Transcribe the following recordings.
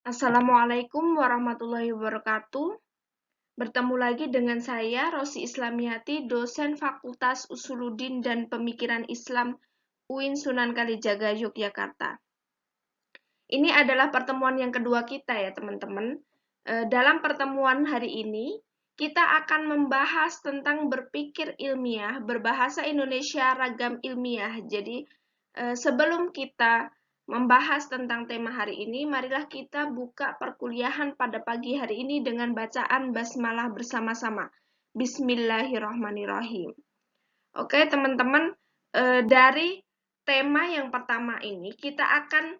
Assalamualaikum warahmatullahi wabarakatuh. Bertemu lagi dengan saya, Rosi Islamiyati, dosen Fakultas Usuluddin dan Pemikiran Islam UIN Sunan Kalijaga, Yogyakarta. Ini adalah pertemuan yang kedua kita ya, teman-teman. Dalam pertemuan hari ini, kita akan membahas tentang berpikir ilmiah, berbahasa Indonesia ragam ilmiah. Jadi, sebelum kita membahas tentang tema hari ini, marilah kita buka perkuliahan pada pagi hari ini dengan bacaan basmalah bersama-sama. Bismillahirrahmanirrahim. Oke, teman-teman, dari tema yang pertama ini kita akan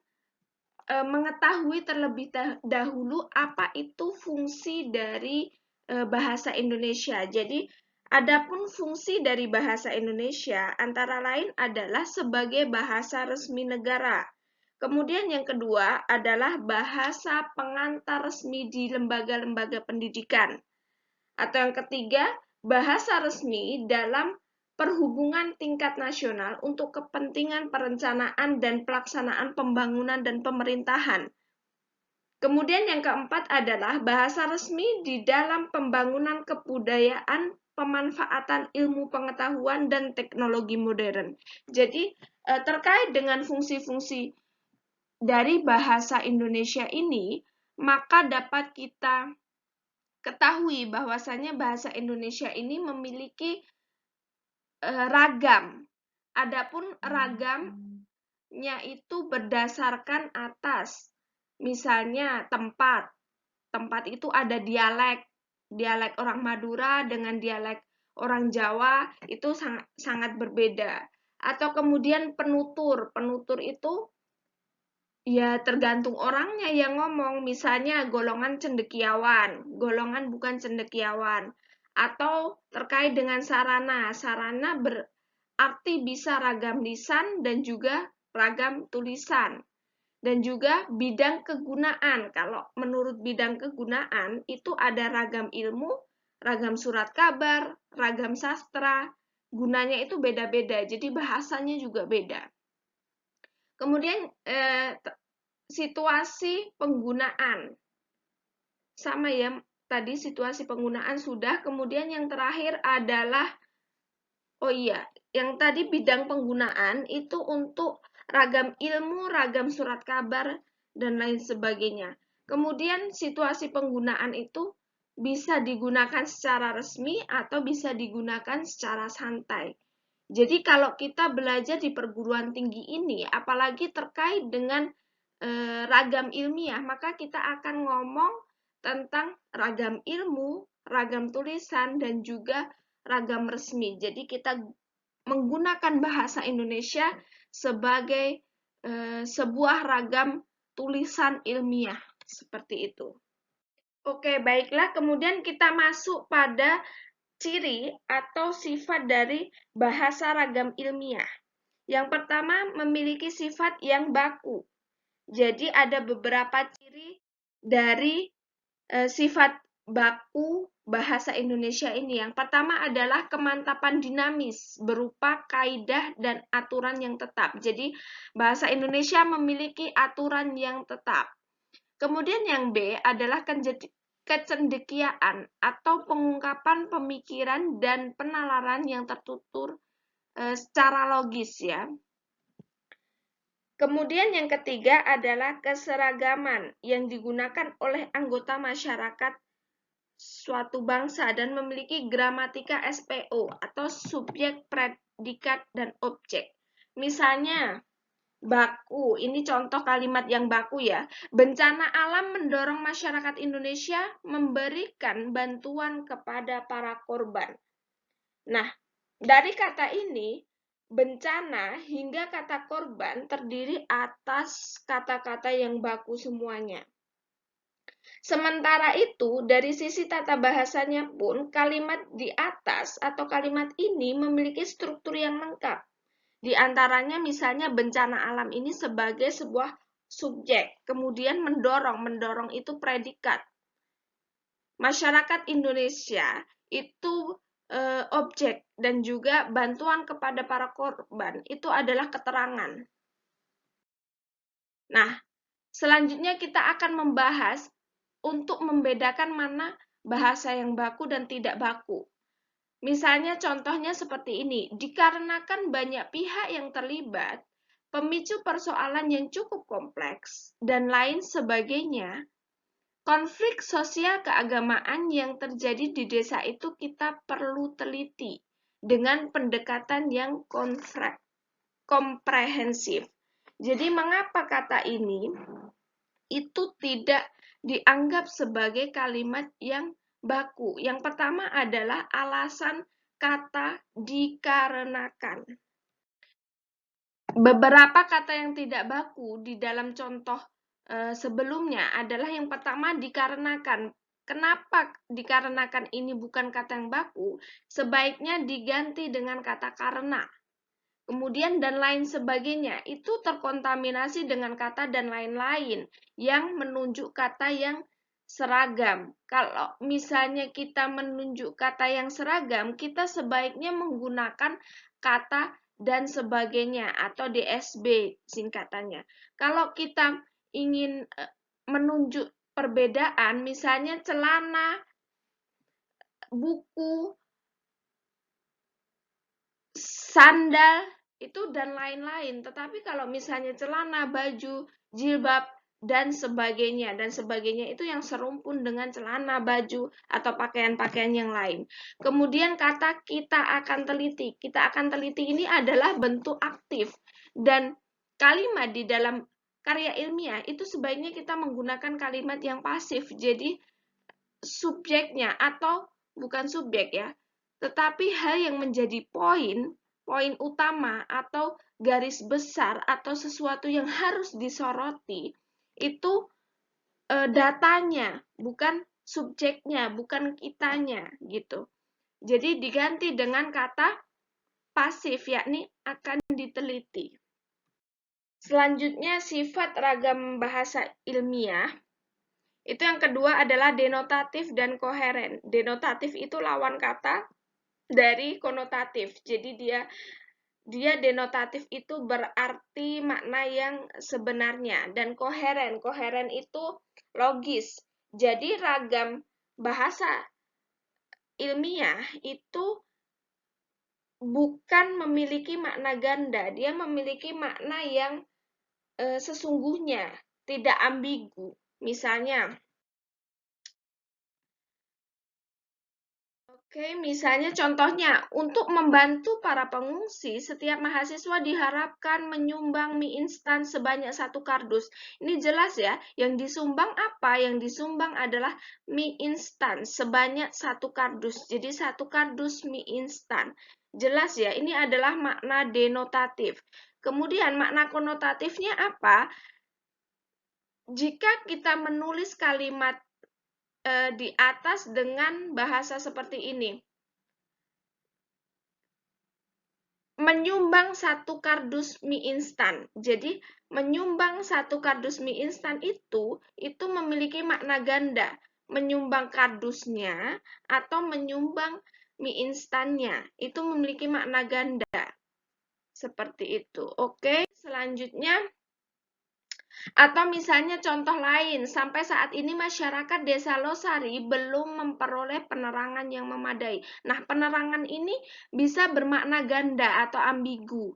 mengetahui terlebih dahulu apa itu fungsi dari bahasa Indonesia. Jadi, adapun fungsi dari bahasa Indonesia antara lain adalah sebagai bahasa resmi negara. Kemudian yang kedua adalah bahasa pengantar resmi di lembaga-lembaga pendidikan. Atau yang ketiga, bahasa resmi dalam perhubungan tingkat nasional untuk kepentingan perencanaan dan pelaksanaan pembangunan dan pemerintahan. Kemudian yang keempat adalah bahasa resmi di dalam pembangunan kebudayaan, pemanfaatan ilmu pengetahuan dan teknologi modern. Jadi terkait dengan fungsi-fungsi dari bahasa Indonesia ini, maka dapat kita ketahui bahwasanya bahasa Indonesia ini memiliki ragam. Adapun ragamnya itu berdasarkan atas, misalnya tempat. Tempat itu ada dialek orang Madura dengan dialek orang Jawa itu sangat berbeda. Atau kemudian penutur itu ya tergantung orangnya yang ngomong, misalnya golongan cendekiawan, golongan bukan cendekiawan. Atau terkait dengan sarana berarti bisa ragam lisan dan juga ragam tulisan. Dan juga bidang kegunaan. Kalau menurut bidang kegunaan itu ada ragam ilmu, ragam surat kabar, ragam sastra. Gunanya itu beda-beda, jadi bahasanya juga beda. Kemudian situasi penggunaan. Sama ya, tadi situasi penggunaan sudah. Kemudian yang terakhir adalah, oh iya, yang tadi bidang penggunaan itu untuk ragam ilmu, ragam surat kabar, dan lain sebagainya. Kemudian situasi penggunaan itu bisa digunakan secara resmi atau bisa digunakan secara santai. Jadi kalau kita belajar di perguruan tinggi ini, apalagi terkait dengan ragam ilmiah, maka kita akan ngomong tentang ragam ilmu, ragam tulisan, dan juga ragam resmi. Jadi kita menggunakan bahasa Indonesia sebagai sebuah ragam tulisan ilmiah, seperti itu. Oke, baiklah. Kemudian kita masuk pada ciri atau sifat dari bahasa ragam ilmiah. Yang pertama, memiliki sifat yang baku. Jadi ada beberapa ciri dari sifat baku bahasa Indonesia ini. Yang pertama adalah kemantapan dinamis berupa kaidah dan aturan yang tetap. Jadi bahasa Indonesia memiliki aturan yang tetap. Kemudian yang B adalah kecendekiaan atau pengungkapan pemikiran dan penalaran yang tertutur secara logis ya. Kemudian yang ketiga adalah keseragaman yang digunakan oleh anggota masyarakat suatu bangsa dan memiliki gramatika SPO atau subjek, predikat, dan objek. Misalnya, baku, ini contoh kalimat yang baku ya. Bencana alam mendorong masyarakat Indonesia memberikan bantuan kepada para korban. Nah, dari kata ini, bencana hingga kata korban terdiri atas kata-kata yang baku semuanya. Sementara itu, dari sisi tata bahasanya pun, kalimat di atas atau kalimat ini memiliki struktur yang lengkap. Di antaranya misalnya bencana alam ini sebagai sebuah subjek, kemudian mendorong itu predikat. Masyarakat Indonesia itu objek dan juga bantuan kepada para korban itu adalah keterangan. Nah, Selanjutnya kita akan membahas untuk membedakan mana bahasa yang baku dan tidak baku. Misalnya contohnya seperti ini, dikarenakan banyak pihak yang terlibat, pemicu persoalan yang cukup kompleks, dan lain sebagainya, konflik sosial keagamaan yang terjadi di desa itu kita perlu teliti dengan pendekatan yang komprehensif. Jadi mengapa kata ini itu tidak dianggap sebagai kalimat yang baku? Yang pertama adalah alasan kata dikarenakan. Beberapa kata yang tidak baku di dalam contoh sebelumnya adalah yang pertama dikarenakan. Kenapa dikarenakan ini bukan kata yang baku? Sebaiknya diganti dengan kata karena. Kemudian dan lain sebagainya, itu terkontaminasi dengan kata dan lain-lain yang menunjuk kata yang seragam. Kalau misalnya kita menunjuk kata yang seragam, kita sebaiknya menggunakan kata dan sebagainya atau DSB singkatannya. Kalau kita ingin menunjuk perbedaan, misalnya celana, buku, sandal, itu dan lain-lain. Tetapi kalau misalnya celana, baju, jilbab, dan sebagainya itu yang serumpun dengan celana, baju, atau pakaian-pakaian yang lain. Kemudian kata kita akan teliti. Kita akan teliti ini adalah bentuk aktif. Dan kalimat di dalam karya ilmiah itu sebaiknya kita menggunakan kalimat yang pasif. Jadi subjeknya atau bukan subjek ya, tetapi hal yang menjadi poin utama atau garis besar atau sesuatu yang harus disoroti itu datanya, bukan subjeknya, bukan kitanya gitu. Jadi diganti dengan kata pasif, yakni akan diteliti. Selanjutnya sifat ragam bahasa ilmiah. Itu yang kedua adalah denotatif dan koheren. Denotatif itu lawan kata dari konotatif. Jadi dia denotatif itu berarti makna yang sebenarnya, dan koheren itu logis. Jadi ragam bahasa ilmiah itu bukan memiliki makna ganda, dia memiliki makna yang sesungguhnya, tidak ambigu. Misalnya misalnya contohnya, untuk membantu para pengungsi, setiap mahasiswa diharapkan menyumbang mie instan sebanyak 1 kardus. Ini jelas ya, yang disumbang apa? Yang disumbang adalah mie instan sebanyak 1 kardus. Jadi 1 kardus mie instan. Jelas ya, ini adalah makna denotatif. Kemudian makna konotatifnya apa? Jika kita menulis kalimat di atas dengan bahasa seperti ini. Menyumbang 1 kardus mie instan. Jadi, menyumbang 1 kardus mie instan itu memiliki makna ganda. Menyumbang kardusnya atau menyumbang mie instannya. Itu memiliki makna ganda. Seperti itu. Oke, selanjutnya atau misalnya contoh lain, sampai saat ini masyarakat Desa Losari belum memperoleh penerangan yang memadai. Nah, penerangan ini bisa bermakna ganda atau ambigu.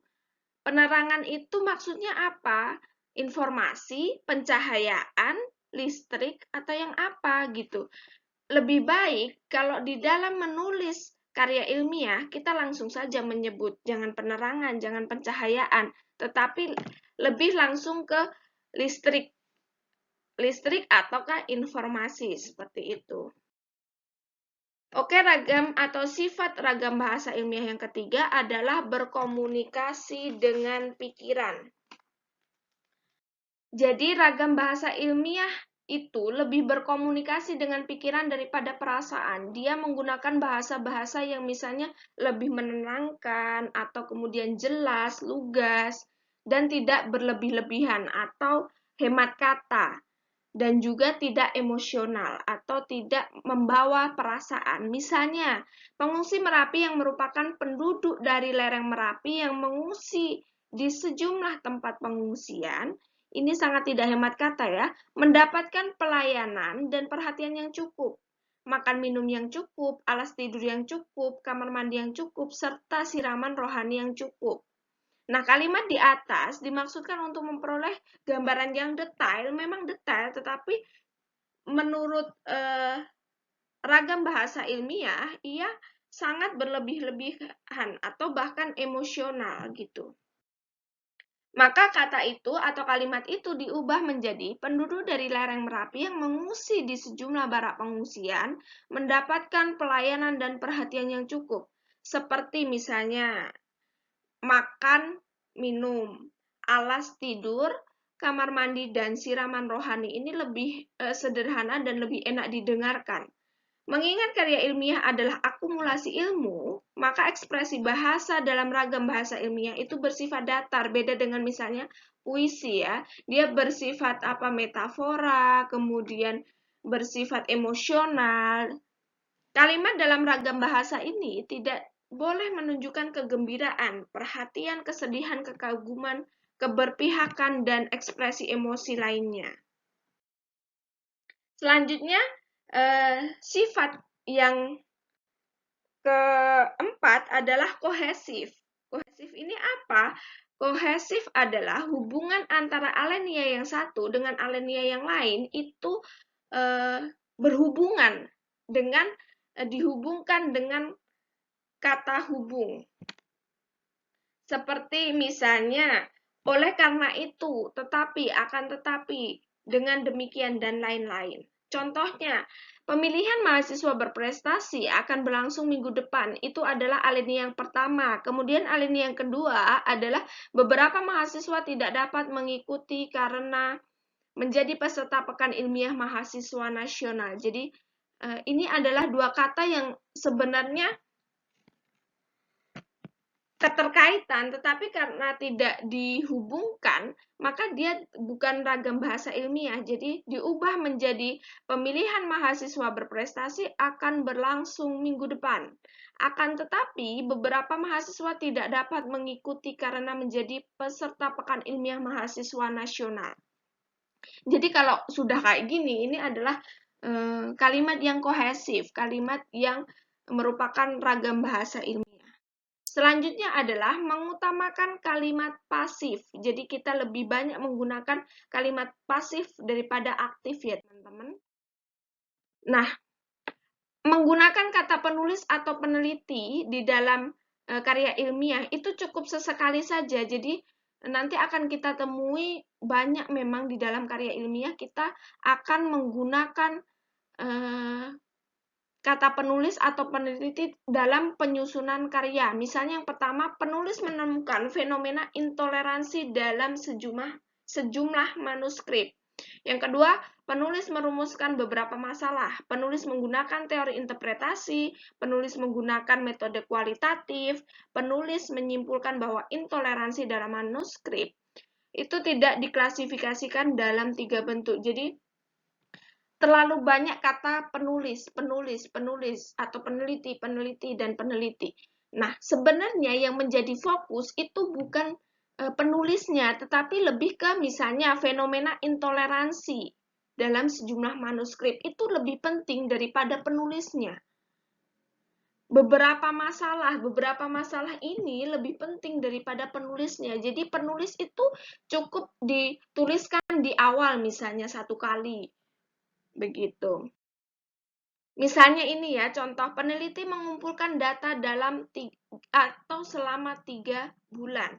Penerangan itu maksudnya apa? Informasi, pencahayaan, listrik, atau yang apa gitu. Lebih baik kalau di dalam menulis karya ilmiah, kita langsung saja menyebut jangan penerangan, jangan pencahayaan, tetapi lebih langsung ke listrik ataukah informasi seperti itu. Oke, ragam atau sifat ragam bahasa ilmiah yang ketiga adalah berkomunikasi dengan pikiran. Jadi ragam bahasa ilmiah itu lebih berkomunikasi dengan pikiran daripada perasaan. Dia menggunakan bahasa-bahasa yang misalnya lebih menenangkan atau kemudian jelas, lugas, dan tidak berlebih-lebihan atau hemat kata, dan juga tidak emosional atau tidak membawa perasaan. Misalnya, pengungsi Merapi yang merupakan penduduk dari lereng Merapi yang mengungsi di sejumlah tempat pengungsian, ini sangat tidak hemat kata ya, mendapatkan pelayanan dan perhatian yang cukup, makan minum yang cukup, alas tidur yang cukup, kamar mandi yang cukup, serta siraman rohani yang cukup. Nah, kalimat di atas dimaksudkan untuk memperoleh gambaran yang detail, memang detail, tetapi menurut ragam bahasa ilmiah, ia sangat berlebih-lebihan atau bahkan emosional gitu. Maka kata itu atau kalimat itu diubah menjadi penduduk dari lereng Merapi yang mengungsi di sejumlah barak pengungsian mendapatkan pelayanan dan perhatian yang cukup, seperti misalnya makan, minum, alas tidur, kamar mandi, dan siraman rohani. Ini lebih sederhana dan lebih enak didengarkan. Mengingat karya ilmiah adalah akumulasi ilmu, maka ekspresi bahasa dalam ragam bahasa ilmiah itu bersifat datar, beda dengan misalnya puisi ya. Dia bersifat metafora, kemudian bersifat emosional. Kalimat dalam ragam bahasa ini tidak boleh menunjukkan kegembiraan, perhatian, kesedihan, kekaguman, keberpihakan, dan ekspresi emosi lainnya. Selanjutnya, sifat yang keempat adalah kohesif. Kohesif ini apa? Kohesif adalah hubungan antara alenia yang satu dengan alenia yang lain itu berhubungan dengan dihubungkan dengan kata hubung. Seperti misalnya, oleh karena itu, tetapi, akan tetapi, dengan demikian, dan lain-lain. Contohnya, pemilihan mahasiswa berprestasi akan berlangsung minggu depan. Itu adalah alinea yang pertama. Kemudian alinea yang kedua adalah beberapa mahasiswa tidak dapat mengikuti karena menjadi peserta Pekan Ilmiah Mahasiswa Nasional. Jadi, ini adalah dua kata yang sebenarnya keterkaitan, tetapi karena tidak dihubungkan, maka dia bukan ragam bahasa ilmiah. Jadi diubah menjadi pemilihan mahasiswa berprestasi akan berlangsung minggu depan. Akan tetapi, beberapa mahasiswa tidak dapat mengikuti karena menjadi peserta Pekan Ilmiah Mahasiswa Nasional. Jadi kalau sudah kayak gini, ini adalah kalimat yang kohesif, kalimat yang merupakan ragam bahasa ilmiah. Selanjutnya adalah mengutamakan kalimat pasif. Jadi kita lebih banyak menggunakan kalimat pasif daripada aktif ya teman-teman. Nah, menggunakan kata penulis atau peneliti di dalam karya ilmiah itu cukup sesekali saja. Jadi nanti akan kita temui banyak memang di dalam karya ilmiah kita akan menggunakan kata penulis atau peneliti dalam penyusunan karya. Misalnya yang pertama, penulis menemukan fenomena intoleransi dalam sejumlah manuskrip. Yang kedua, penulis merumuskan beberapa masalah. Penulis menggunakan teori interpretasi, penulis menggunakan metode kualitatif, penulis menyimpulkan bahwa intoleransi dalam manuskrip itu tidak diklasifikasikan dalam 3 bentuk. Jadi, terlalu banyak kata penulis, atau peneliti, dan peneliti. Nah, sebenarnya yang menjadi fokus itu bukan penulisnya, tetapi lebih ke misalnya fenomena intoleransi dalam sejumlah manuskrip. Itu lebih penting daripada penulisnya. Beberapa masalah ini lebih penting daripada penulisnya. Jadi penulis itu cukup dituliskan di awal misalnya 1 kali. Begitu. Misalnya ini ya, contoh peneliti mengumpulkan data dalam selama 3 bulan.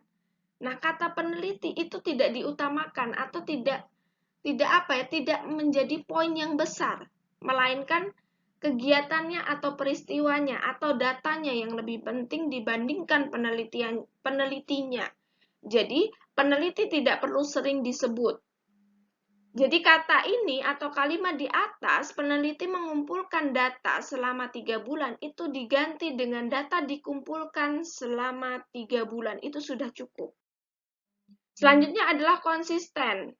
Nah, kata peneliti itu tidak diutamakan atau tidak menjadi poin yang besar, melainkan kegiatannya atau peristiwanya atau datanya yang lebih penting dibandingkan penelitinya. Jadi, peneliti tidak perlu sering disebut. Jadi kata ini atau kalimat di atas, peneliti mengumpulkan data selama 3 bulan, itu diganti dengan data dikumpulkan selama 3 bulan, itu sudah cukup. Selanjutnya adalah konsisten.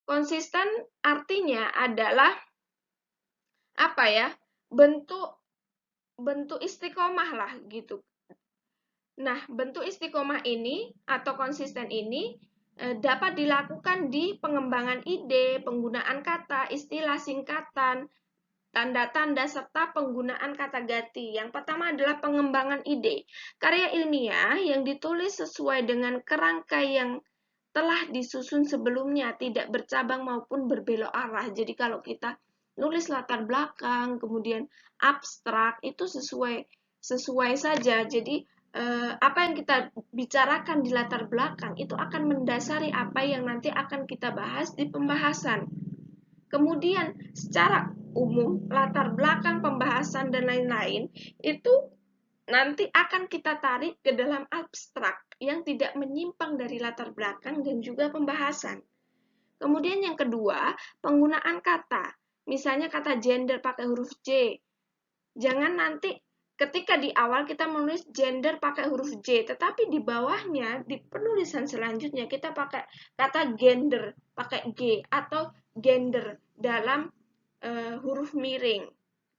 Konsisten artinya adalah apa ya? Bentuk istiqomah lah gitu. Nah, bentuk istiqomah ini atau konsisten ini dapat dilakukan di pengembangan ide, penggunaan kata, istilah singkatan, tanda-tanda, serta penggunaan kata ganti. Yang pertama adalah pengembangan ide. Karya ilmiah yang ditulis sesuai dengan kerangka yang telah disusun sebelumnya, tidak bercabang maupun berbelok arah. Jadi kalau kita nulis latar belakang, kemudian abstrak, itu sesuai saja. Jadi apa yang kita bicarakan di latar belakang itu akan mendasari apa yang nanti akan kita bahas di pembahasan. Kemudian secara umum, latar belakang pembahasan dan lain-lain itu nanti akan kita tarik ke dalam abstrak yang tidak menyimpang dari latar belakang dan juga pembahasan. Kemudian yang kedua, penggunaan kata. Misalnya kata gender pakai huruf J. Jangan nanti ketika di awal kita menulis gender pakai huruf J, tetapi di bawahnya, di penulisan selanjutnya kita pakai kata gender pakai G atau gender dalam huruf miring.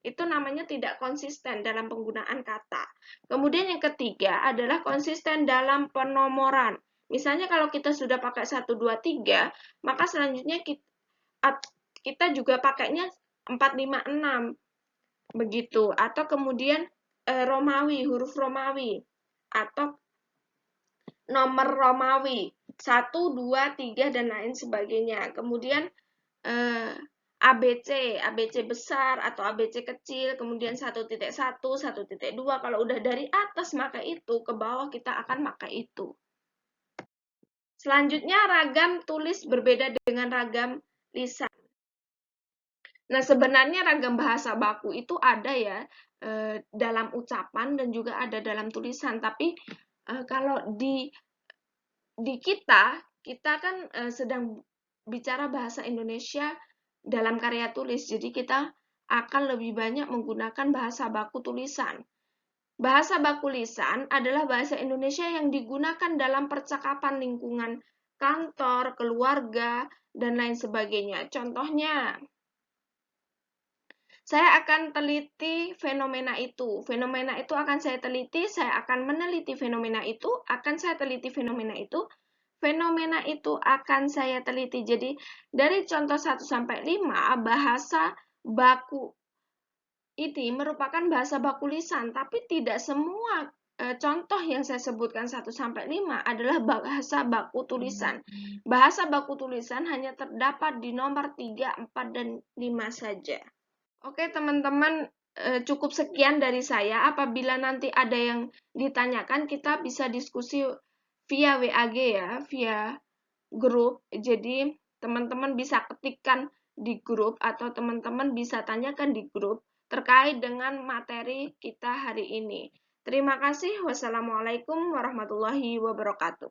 Itu namanya tidak konsisten dalam penggunaan kata. Kemudian yang ketiga adalah konsisten dalam penomoran. Misalnya kalau kita sudah pakai 1, 2, 3, maka selanjutnya kita juga pakainya 4, 5, 6. Begitu. Atau kemudian Romawi, huruf Romawi. Atau nomor Romawi. 1, 2, 3, dan lain sebagainya. Kemudian ABC besar atau ABC kecil, kemudian 1.1, 1.2. Kalau udah dari atas maka itu, ke bawah kita akan pakai itu. Selanjutnya ragam tulis berbeda dengan ragam lisan. Nah, sebenarnya ragam bahasa baku itu ada ya dalam ucapan dan juga ada dalam tulisan. Tapi kalau di kita kan sedang bicara bahasa Indonesia dalam karya tulis. Jadi kita akan lebih banyak menggunakan bahasa baku tulisan. Bahasa baku lisan adalah bahasa Indonesia yang digunakan dalam percakapan lingkungan kantor, keluarga, dan lain sebagainya. Contohnya, saya akan teliti fenomena itu. Fenomena itu akan saya teliti, saya akan meneliti fenomena itu, akan saya teliti fenomena itu, fenomena itu akan saya teliti. Jadi, dari contoh 1 sampai 5, bahasa baku ini merupakan bahasa baku lisan, tapi tidak semua contoh yang saya sebutkan 1 sampai 5 adalah bahasa baku tulisan. Bahasa baku tulisan hanya terdapat di nomor 3, 4, dan 5 saja. Oke, teman-teman, cukup sekian dari saya. Apabila nanti ada yang ditanyakan, kita bisa diskusi via WAG ya, via grup. Jadi, teman-teman bisa ketikkan di grup atau teman-teman bisa tanyakan di grup terkait dengan materi kita hari ini. Terima kasih. Wassalamualaikum warahmatullahi wabarakatuh.